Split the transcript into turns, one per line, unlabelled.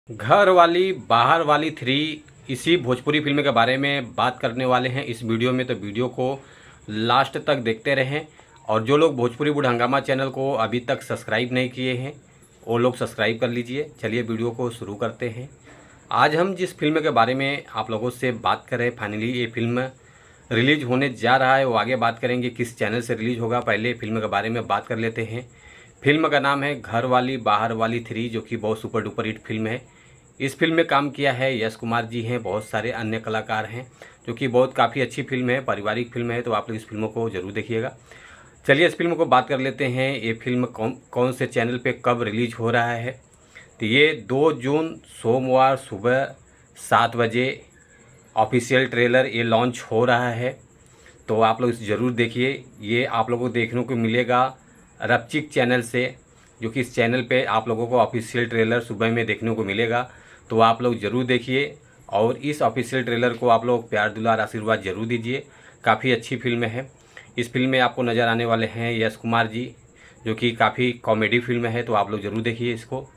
घर वाली बाहर वाली 3 इसी भोजपुरी फिल्म के बारे में बात करने वाले हैं इस वीडियो में। तो वीडियो को लास्ट तक देखते रहें। और जो लोग भोजपुरी बुढ़ हंगामा चैनल को अभी तक सब्सक्राइब नहीं किए हैं वो लोग सब्सक्राइब कर लीजिए। चलिए वीडियो को शुरू करते हैं। आज हम जिस फिल्म के बारे में आप लोगों से बात करें, फाइनली ये फिल्म रिलीज होने जा रहा है, वो आगे बात करेंगे किस चैनल से रिलीज होगा। पहले फिल्म के बारे में बात कर लेते हैं। फिल्म का नाम है घर वाली बाहर वाली 3, जो कि बहुत सुपर डुपर हिट फिल्म है। इस फिल्म में काम किया है यश कुमार जी हैं, बहुत सारे अन्य कलाकार हैं, जो कि बहुत काफ़ी अच्छी फिल्म है, पारिवारिक फिल्म है। तो आप लोग इस फिल्म को ज़रूर देखिएगा। चलिए इस फिल्म को बात कर लेते हैं। ये फिल्म कौन से चैनल पे कब रिलीज हो रहा है। तो ये 2 जून सोमवार सुबह 7 बजे ऑफिशियल ट्रेलर ये लॉन्च हो रहा है। तो आप लोग इसे ज़रूर देखिए। ये आप लोगों को देखने को मिलेगा रपचिक चैनल से, जो कि इस चैनल पे आप लोगों को ऑफिशियल ट्रेलर सुबह में देखने को मिलेगा। तो आप लोग ज़रूर देखिए और इस ऑफिशियल ट्रेलर को आप लोग प्यार दुलार आशीर्वाद ज़रूर दीजिए। काफ़ी अच्छी फिल्म है। इस फिल्म में आपको नज़र आने वाले हैं यश कुमार जी, जो कि काफ़ी कॉमेडी फिल्म है। तो आप लोग ज़रूर देखिए इसको।